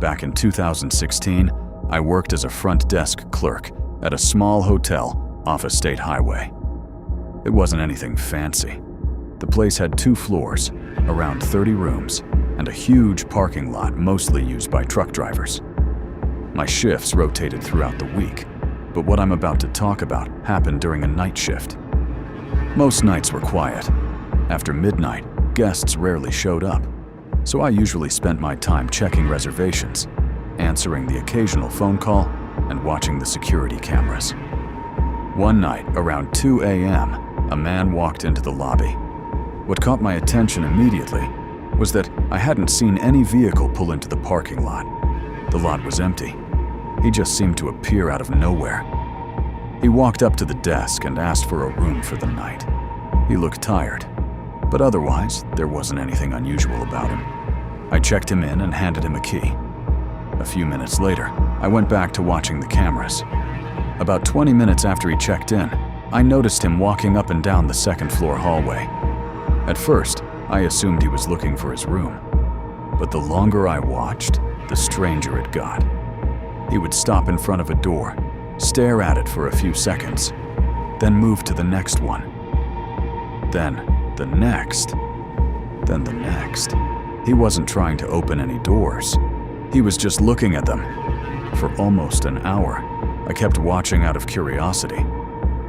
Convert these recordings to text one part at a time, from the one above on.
Back in 2016, I worked as a front desk clerk at a small hotel off a state highway. It wasn't anything fancy. The place had 2 floors, around 30 rooms, and a huge parking lot mostly used by truck drivers. My shifts rotated throughout the week, but what I'm about to talk about happened during a night shift. Most nights were quiet. After midnight, guests rarely showed up, so I usually spent my time checking reservations, answering the occasional phone call, and watching the security cameras. One night, around 2 a.m., a man walked into the lobby. What caught my attention immediately was that I hadn't seen any vehicle pull into the parking lot. The lot was empty. He just seemed to appear out of nowhere. He walked up to the desk and asked for a room for the night. He looked tired, but otherwise, there wasn't anything unusual about him. I checked him in and handed him a key. A few minutes later, I went back to watching the cameras. About 20 minutes after he checked in, I noticed him walking up and down the second-floor hallway. At first, I assumed he was looking for his room, but the longer I watched, the stranger it got. He would stop in front of a door, stare at it for a few seconds, then move to the next one. Then the next. Then the next. He wasn't trying to open any doors. He was just looking at them. For almost an hour, I kept watching out of curiosity.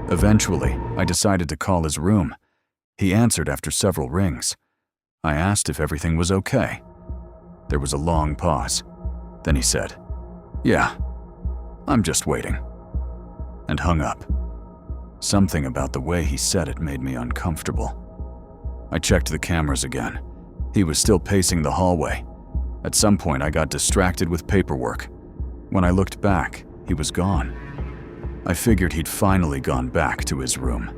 Eventually, I decided to call his room. He answered after several rings. I asked if everything was okay. There was a long pause. Then he said, "Yeah, I'm just waiting," and hung up. Something about the way he said it made me uncomfortable. I checked the cameras again. He was still pacing the hallway. At some point, I got distracted with paperwork. When I looked back, he was gone. I figured he'd finally gone back to his room.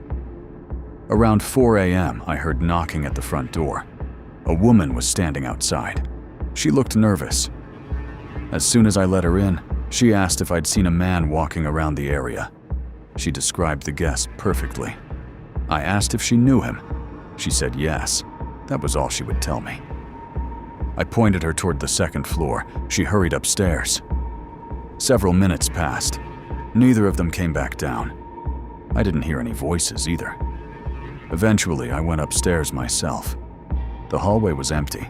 Around 4 a.m., I heard knocking at the front door. A woman was standing outside. She looked nervous. As soon as I let her in, she asked if I'd seen a man walking around the area. She described the guest perfectly. I asked if she knew him. She said yes. That was all she would tell me. I pointed her toward the second floor. She hurried upstairs. Several minutes passed. Neither of them came back down. I didn't hear any voices either. Eventually, I went upstairs myself. The hallway was empty.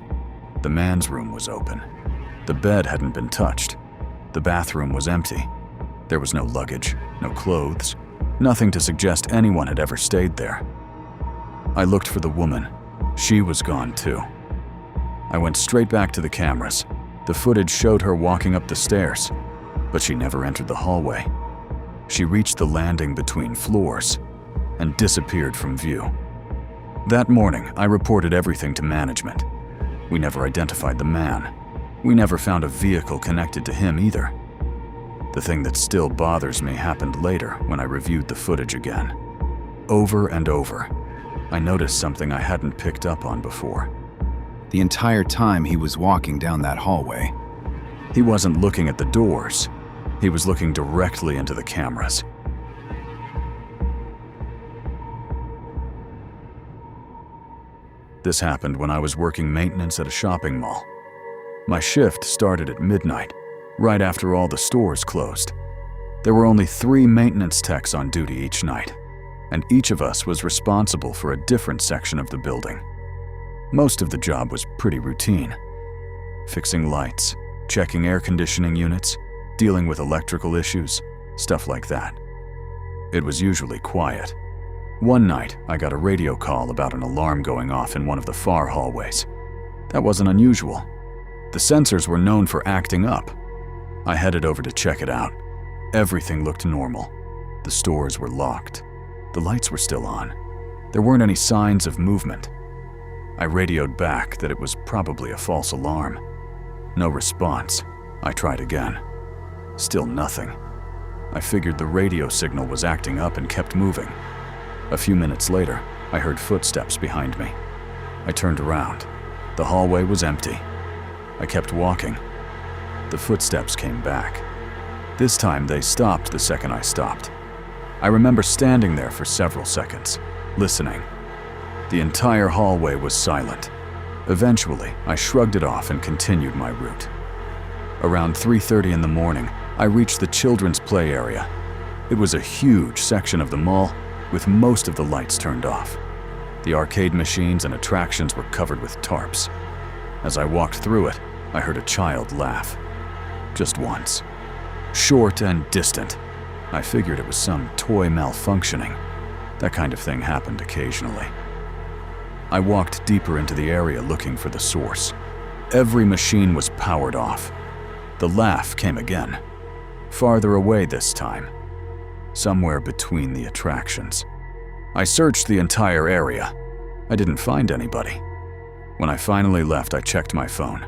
The man's room was open. The bed hadn't been touched. The bathroom was empty. There was no luggage, no clothes, nothing to suggest anyone had ever stayed there. I looked for the woman. She was gone too. I went straight back to the cameras. The footage showed her walking up the stairs, but she never entered the hallway. She reached the landing between floors and disappeared from view. That morning, I reported everything to management. We never identified the man. We never found a vehicle connected to him either. The thing that still bothers me happened later when I reviewed the footage again. Over and over, I noticed something I hadn't picked up on before. The entire time he was walking down that hallway, He wasn't looking at the doors. He was looking directly into the cameras. This happened when I was working maintenance at a shopping mall. My shift started at midnight, right after all the stores closed. There were only 3 maintenance techs on duty each night, and each of us was responsible for a different section of the building. Most of the job was pretty routine. Fixing lights, checking air conditioning units, dealing with electrical issues, stuff like that. It was usually quiet. One night, I got a radio call about an alarm going off in one of the far hallways. That wasn't unusual. The sensors were known for acting up. I headed over to check it out. Everything looked normal. The stores were locked. The lights were still on. There weren't any signs of movement. I radioed back that it was probably a false alarm. No response. I tried again. Still nothing. I figured the radio signal was acting up and kept moving. A few minutes later, I heard footsteps behind me. I turned around. The hallway was empty. I kept walking. The footsteps came back. This time they stopped the second I stopped. I remember standing there for several seconds, listening. The entire hallway was silent. Eventually, I shrugged it off and continued my route. Around 3:30 in the morning, I reached the children's play area. It was a huge section of the mall with most of the lights turned off. The arcade machines and attractions were covered with tarps. As I walked through it, I heard a child laugh. Just once. Short and distant. I figured it was some toy malfunctioning. That kind of thing happened occasionally. I walked deeper into the area looking for the source. Every machine was powered off. The laugh came again. Farther away this time. Somewhere between the attractions. I searched the entire area. I didn't find anybody. When I finally left, I checked my phone.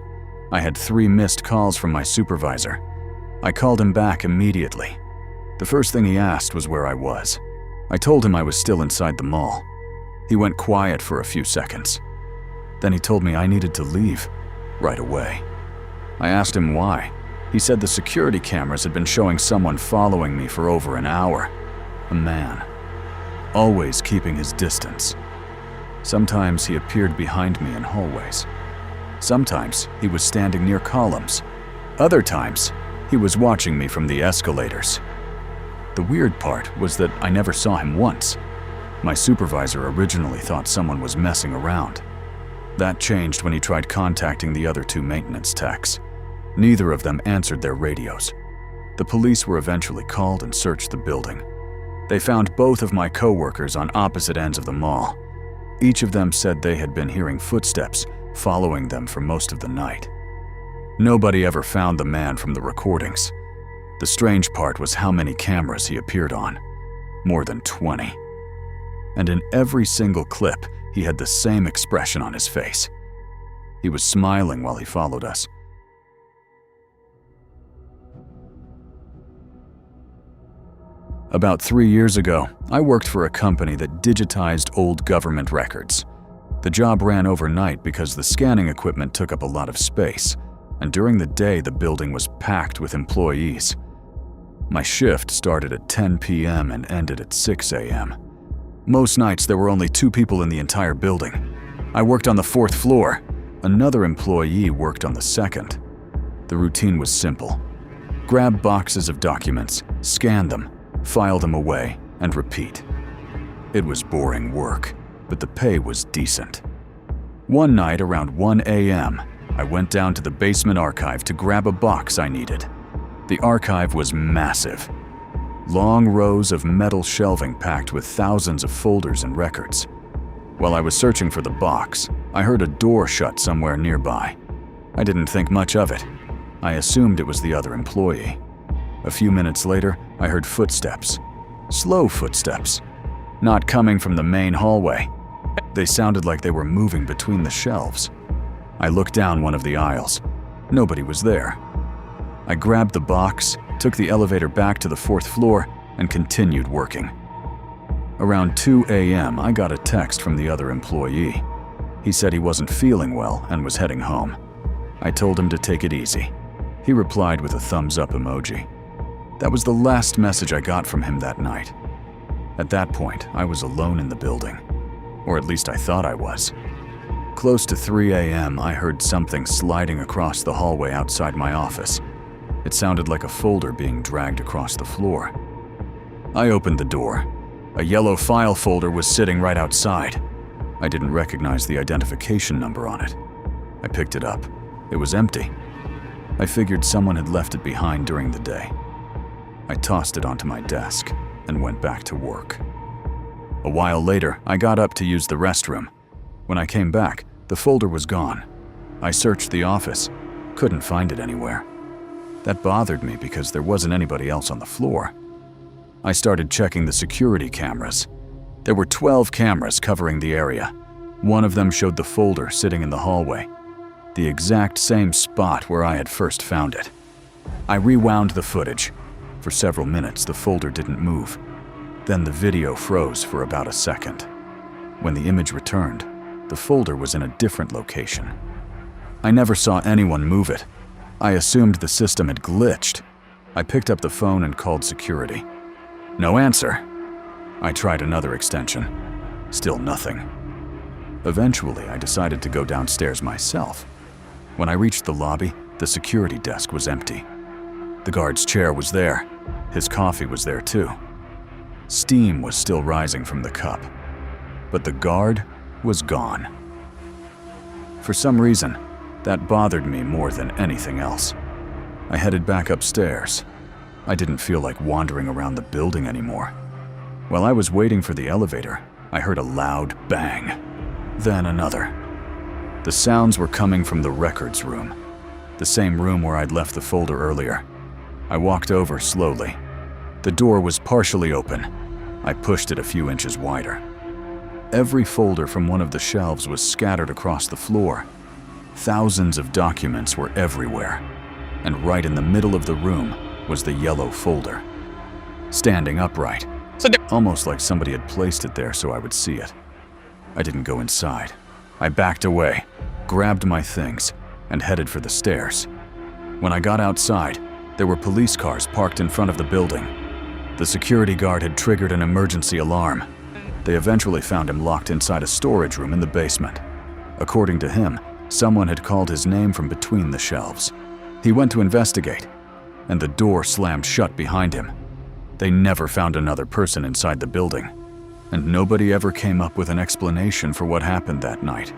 I had 3 missed calls from my supervisor. I called him back immediately. The first thing he asked was where I was. I told him I was still inside the mall. He went quiet for a few seconds. Then he told me I needed to leave right away. I asked him why. He said the security cameras had been showing someone following me for over an hour. A man. Always keeping his distance. Sometimes he appeared behind me in hallways. Sometimes he was standing near columns. Other times, he was watching me from the escalators. The weird part was that I never saw him once. My supervisor originally thought someone was messing around. That changed when he tried contacting the other 2 maintenance techs. Neither of them answered their radios. The police were eventually called and searched the building. They found both of my coworkers on opposite ends of the mall. Each of them said they had been hearing footsteps following them for most of the night. Nobody ever found the man from the recordings. The strange part was how many cameras he appeared on. More than 20. And in every single clip, he had the same expression on his face. He was smiling while he followed us. About 3 years ago, I worked for a company that digitized old government records. The job ran overnight because the scanning equipment took up a lot of space, and during the day the building was packed with employees. My shift started at 10 p.m. and ended at 6 a.m. Most nights there were only 2 people in the entire building. I worked on the 4th floor. Another employee worked on the 2nd. The routine was simple. Grab boxes of documents, scan them, file them away, and repeat. It was boring work, but the pay was decent. One night around 1 a.m., I went down to the basement archive to grab a box I needed. The archive was massive. Long rows of metal shelving packed with thousands of folders and records. While I was searching for the box, I heard a door shut somewhere nearby. I didn't think much of it. I assumed it was the other employee. A few minutes later, I heard footsteps. Slow footsteps. Not coming from the main hallway. They sounded like they were moving between the shelves. I looked down one of the aisles. Nobody was there. I grabbed the box, took the elevator back to the 4th floor, and continued working. Around 2 a.m., I got a text from the other employee. He said he wasn't feeling well and was heading home. I told him to take it easy. He replied with a thumbs-up emoji. That was the last message I got from him that night. At that point, I was alone in the building. Or at least I thought I was. Close to 3 a.m., I heard something sliding across the hallway outside my office. It sounded like a folder being dragged across the floor. I opened the door. A yellow file folder was sitting right outside. I didn't recognize the identification number on it. I picked it up. It was empty. I figured someone had left it behind during the day. I tossed it onto my desk and went back to work. A while later, I got up to use the restroom. When I came back, the folder was gone. I searched the office, couldn't find it anywhere. That bothered me because there wasn't anybody else on the floor. I started checking the security cameras. There were 12 cameras covering the area. One of them showed the folder sitting in the hallway, the exact same spot where I had first found it. I rewound the footage. For several minutes, the folder didn't move. Then the video froze for about a second. When the image returned, the folder was in a different location. I never saw anyone move it. I assumed the system had glitched. I picked up the phone and called security. No answer. I tried another extension. Still nothing. Eventually, I decided to go downstairs myself. When I reached the lobby, The security desk was empty. The guard's chair was there. His coffee was there too. Steam was still rising from the cup. But the guard was gone. For some reason, that bothered me more than anything else. I headed back upstairs. I didn't feel like wandering around the building anymore. While I was waiting for the elevator, I heard a loud bang. Then another. The sounds were coming from the records room, the same room where I'd left the folder earlier. I walked over slowly. The door was partially open. I pushed it a few inches wider. Every folder from one of the shelves was scattered across the floor. Thousands of documents were everywhere, and right in the middle of the room was the yellow folder. Standing upright, almost like somebody had placed it there so I would see it. I didn't go inside. I backed away, grabbed my things, and headed for the stairs. When I got outside, there were police cars parked in front of the building. The security guard had triggered an emergency alarm. They eventually found him locked inside a storage room in the basement. According to him, someone had called his name from between the shelves. He went to investigate, and the door slammed shut behind him. They never found another person inside the building, and nobody ever came up with an explanation for what happened that night.